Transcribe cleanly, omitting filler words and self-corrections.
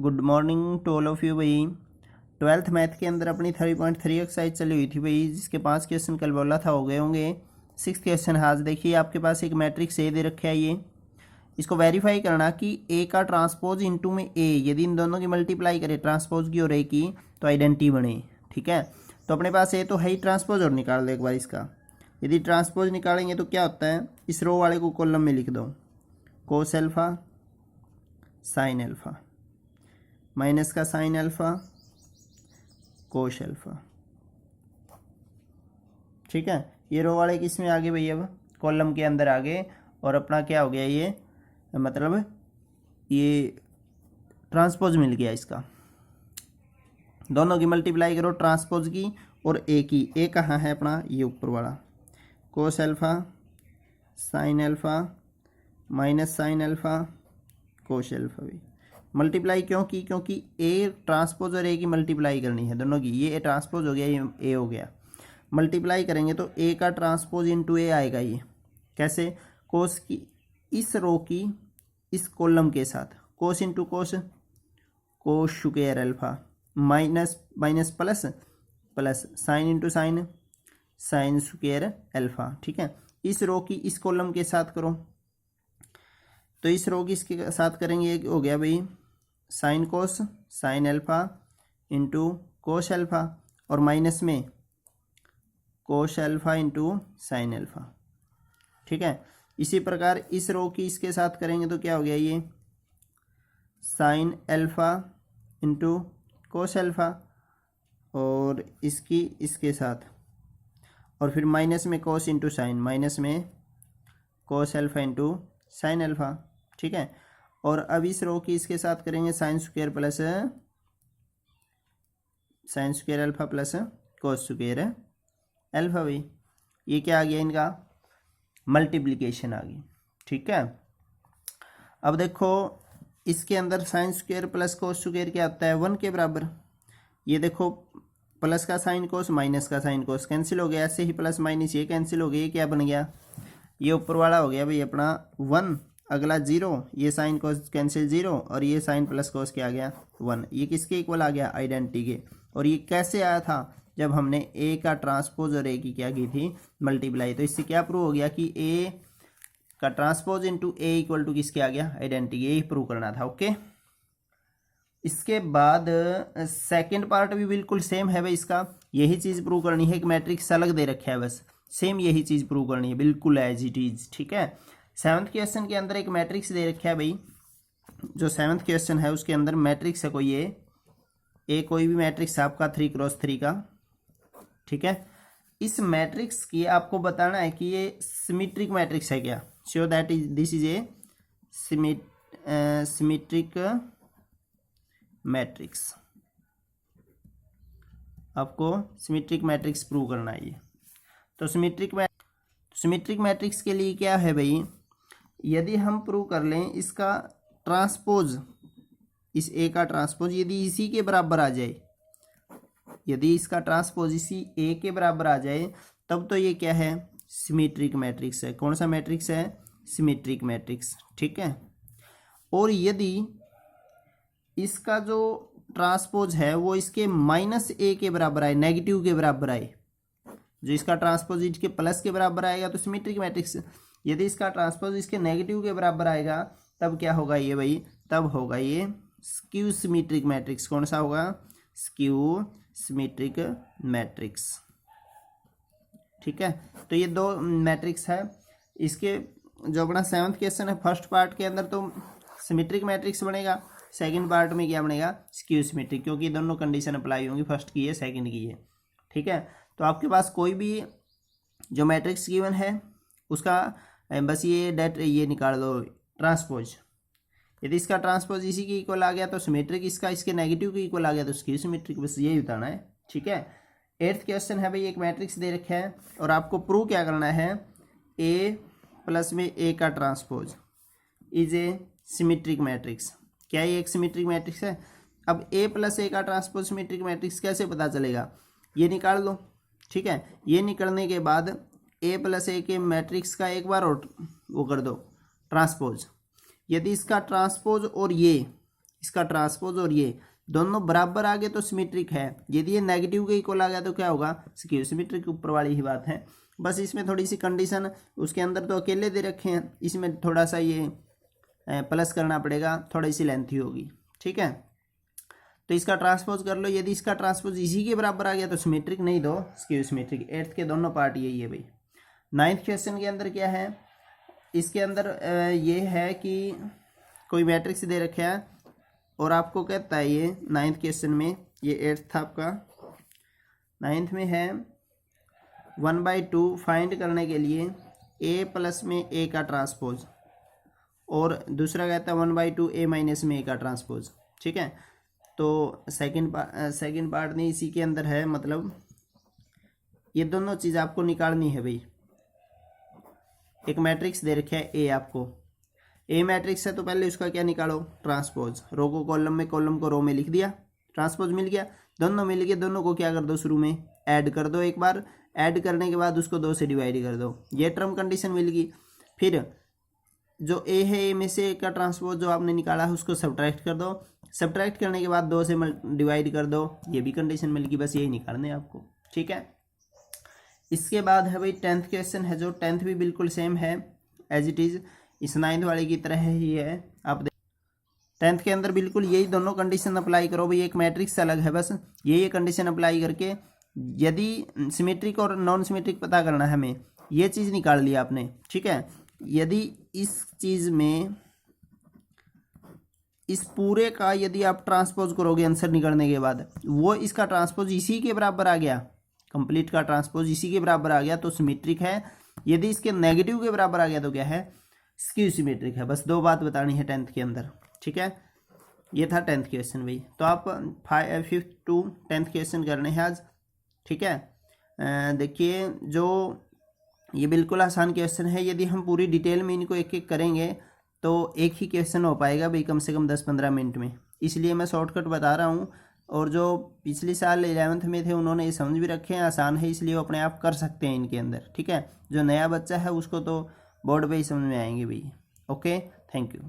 Good morning to all of you भाई। Twelfth math के अंदर अपनी 3.3 एक्सरसाइज चली हुई थी भाई, जिसके 5 क्वेश्चन कल बोला था हो गए होंगे। 6 क्वेश्चन आज देखिए, आपके पास एक मैट्रिक्स ए दे रखा है। ये इसको वेरीफाई करना कि ए का ट्रांसपोज इनटू में ए, यदि इन दोनों की मल्टीप्लाई करे ट्रांसपोज की और ए की, तो आइडेंटिटी बने। ठीक है, तो अपने पास ए तो है ही, ट्रांसपोज और निकाल दो एक बार इसका। यदि ट्रांसपोज निकालेंगे तो क्या होता है, इस रो वाले को कॉलम में लिख दो, कोस एल्फा साइन एल्फा माइनस का साइन अल्फा कोश अल्फा। ठीक है, ये रो वाले किस में आ गए भाई, अब कॉलम के अंदर आ गए। और अपना क्या हो गया, ये मतलब ये ट्रांसपोज मिल गया इसका। दोनों की मल्टीप्लाई करो, ट्रांसपोज की और ए की। ए कहाँ है अपना, ये ऊपर वाला, cos alpha sine alpha minus sine alpha कोश अल्फा भी। मल्टीप्लाई क्यों की, क्योंकि ए ट्रांसपोज और ए की मल्टीप्लाई करनी है दोनों की। ये ए ट्रांसपोज हो गया, ये ए हो गया। मल्टीप्लाई करेंगे तो ए का ट्रांसपोज इनटू ए आएगा। ये कैसे, कोस की इस रो की इस कॉलम के साथ, cos into cos, cos square alpha minus minus plus plus sine into sine, sine square alpha. ठीक है, इस रो की इस कॉलम के साथ करो, तो इस रो की इसके साथ करेंगे, एक हो गया भाई sine cos sine alpha into कोश अल्फा, और माइनस में कोश अल्फा इंटू साइन अल्फा। ठीक है, इसी प्रकार इस रो की इसके साथ करेंगे तो क्या हो गया, ये साइन अल्फा इंटू कोश अल्फा, और इसकी इसके साथ, और फिर माइनस में कोस इंटू साइन, माइनस में cos alpha into sine alpha. ठीक है, और अब इस रो की इसके साथ करेंगे sine square plus sign square alpha plus cos square alpha भी। ये क्या आ गया, इनका मल्टीप्लिकेशन आ गई। ठीक है, अब देखो इसके अंदर sine square plus cos square क्या होता है, 1 के बराबर। ये देखो प्लस का साइन कोस माइनस का साइन कोस कैंसिल हो गया, ऐसे ही प्लस माइनस ये कैंसिल हो गया। ये क्या बन गया, ये ऊपर वाला हो गया भाई अपना 1, अगला 0, ये साइन कोस कैंसिल 0, और ये साइन प्लस कोस क्या आ गया 1। ये किसके इक्वल आ गया, आइडेंटिटी के। और ये कैसे आया था, जब हमने ए का ट्रांसपोज और ए की क्या की थी, मल्टीप्लाई। तो इससे क्या प्रूव हो गया कि ए का transpose into A equal to किसके आ गया, आइडेंटिटी। यही प्रूव करना था। ओके, इसके बाद सेकेंड पार्ट भी बिल्कुल सेम है भाई इसका। यही चीज़ प्रूव करनी है, एक मैट्रिक्स अलग दे रखा है, बस सेम यही चीज़ प्रूव करनी है, बिल्कुल एज इट इज। ठीक है, 7th क्वेश्चन के अंदर एक मैट्रिक्स दे रखा है भाई। जो 7th क्वेश्चन है उसके अंदर मैट्रिक्स है कोई ए कोई भी मैट्रिक्स है आपका 3x3 का। ठीक है, इस मैट्रिक्स की आपको बताना है कि ये सिमेट्रिक मैट्रिक्स है क्या। So that is this is a symmetric matrix. आपको सिमेट्रिक मैट्रिक्स प्रूव करना है ये। तो सिमेट्रिक मैट्रिक्स के लिए क्या है भाई, यदि हम प्रूव कर लें इसका ट्रांसपोज, इस ए का ट्रांसपोज यदि इसी के बराबर आ जाए, यदि इसका ट्रांसपोज इसी ए के बराबर आ जाए, तब तो ये क्या है, सिमेट्रिक मैट्रिक्स है। कौन सा मैट्रिक्स है, सिमेट्रिक मैट्रिक्स। ठीक है, और यदि इसका जो ट्रांसपोज है वो इसके माइनस ए के बराबर आए, नेगेटिव के बराबर आए, जो इसका ट्रांसपोज इसके प्लस के बराबर आएगा तो सिमेट्रिक मैट्रिक्स। यदि इसका ट्रांसपोज इसके नेगेटिव के बराबर आएगा तब क्या होगा ये भाई, तब होगा ये स्क्यू सिमेट्रिक मैट्रिक्स। कौन सा होगा, स्क्यू सिमेट्रिक मैट्रिक्स। ठीक है, तो ये दो मैट्रिक्स है। इसके जो अपना 7th क्वेश्चन है, फर्स्ट पार्ट के अंदर तो सिमेट्रिक मैट्रिक्स बनेगा, सेकंड पार्ट में क्या बनेगा, स्क्यू सिमेट्रिक, क्योंकि दोनों कंडीशन अप्लाई होंगी, फर्स्ट की है सेकंड की है। ठीक है, तो आपके पास कोई भी जो मैट्रिक्स गिवन है उसका बस ये डेट ये निकाल दो, ट्रांसपोज। यदि इसका ट्रांसपोज इसी के इक्वल आ गया तो सिमेट्रिक, इसका इसके नेगेटिव के इक्वल आ गया तो स्क्यू सिमेट्रिक, बस यही बताना है। ठीक है, 8th क्वेश्चन है भाई, एक मैट्रिक्स दे रखा है और आपको प्रूव क्या करना है, ए प्लस में ए का transpose is a symmetric matrix. क्या ये एक सिमेट्रिक मैट्रिक्स है। अब ए प्लस ए का ट्रांसपोज सिमेट्रिक मैट्रिक्स कैसे पता चलेगा, ये निकाल लो। ठीक है, ये निकलने के बाद ए प्लस ए के मैट्रिक्स का एक बार और वो कर दो ट्रांसपोज। यदि इसका ट्रांसपोज और ये इसका ट्रांसपोज और ये दोनों बराबर आ गए तो सिमेट्रिक है। यदि ये नेगेटिव के इक्वल आ गया तो क्या होगा, स्क्यू सिमेट्रिक। ऊपर वाली ही बात है, बस इसमें थोड़ी सी कंडीशन, उसके अंदर तो अकेले दे रखे हैं, इसमें थोड़ा सा ये प्लस करना पड़ेगा, थोड़ी सी लेंथी होगी, ठीक है। तो इसका ट्रांसपोज कर लो, यदि इसका ट्रांसपोज इसी के बराबर आ गया तो सिमेट्रिक, नहीं दो स्क्यू सिमेट्रिक। 8th के दोनों पार्ट यही है भाई। 9th क्वेश्चन के अंदर क्या है, इसके अंदर ये है कि कोई मैट्रिक्स दे रखे है और आपको कहता है ये 9th क्वेश्चन में, ये 8th था आपका, 9th में है 1/2 फाइंड करने के लिए a प्लस में a का ट्रांसपोज, और दूसरा कहता है 1/2 a माइनस में a का ट्रांसपोज, ठीक है। तो सेकंड पार्ट नहीं, इसी के अंदर है, मतलब ये दोनों चीज़ आपको निकालनी है भाई। एक मैट्रिक्स दे रखा है ए आपको, ए मैट्रिक्स है तो पहले उसका क्या निकालो, ट्रांसपोज। रो को कॉलम में, कॉलम को रो में लिख दिया, ट्रांसपोज मिल गया, दोनों मिल गए, दोनों को क्या कर दो, शुरू में ऐड कर दो। एक बार ऐड करने के बाद उसको 2 से डिवाइड कर दो, ये टर्म कंडीशन मिल गई। फिर जो ए है, ए में से का ट्रांसपोज जो आपने निकाला है उसको सब्ट्रैक्ट कर दो, सब्ट्रैक्ट करने के बाद 2 से डिवाइड कर दो, ये भी कंडीशन मिल गई। बस यही निकालने हैं आपको, ठीक है। इसके बाद है भाई 10th क्वेश्चन है, जो 10th भी बिल्कुल सेम है एज इट इज़, इस 9th वाले की तरह ही है। आप 10th के अंदर बिल्कुल यही दोनों कंडीशन अप्लाई करो भाई। एक मैट्रिक्स अलग है, बस ये कंडीशन अप्लाई करके यदि सिमेट्रिक और नॉन सिमेट्रिक पता करना है हमें, ये चीज़ निकाल लिया आपने, ठीक है। यदि इस चीज़ में, इस पूरे का यदि आप ट्रांसपोज करोगे आंसर निकलने के बाद, वो इसका ट्रांसपोज इसी के बराबर आ गया, कंप्लीट का ट्रांसपोज इसी के बराबर आ गया तो सिमेट्रिक है। यदि इसके नेगेटिव के बराबर आ गया तो क्या है, स्क्यू सिमेट्रिक है। बस 2 बात बतानी है 10th के अंदर, ठीक है। ये था 10th क्वेश्चन भाई। तो आप 5th to 10th क्वेश्चन करने हैं आज, ठीक है। देखिए जो ये बिल्कुल आसान क्वेश्चन है, यदि हम पूरी डिटेल में इनको एक एक करेंगे तो एक ही क्वेश्चन हो पाएगा भाई, कम से कम 10-15 मिनट में, इसलिए मैं शॉर्टकट बता रहा हूँ। और जो पिछले साल 11th में थे उन्होंने ये समझ भी रखे हैं, आसान है, इसलिए वो अपने आप कर सकते हैं इनके अंदर, ठीक है। जो नया बच्चा है उसको तो बोर्ड पे ही समझ में आएंगे भाई। Okay, thank you.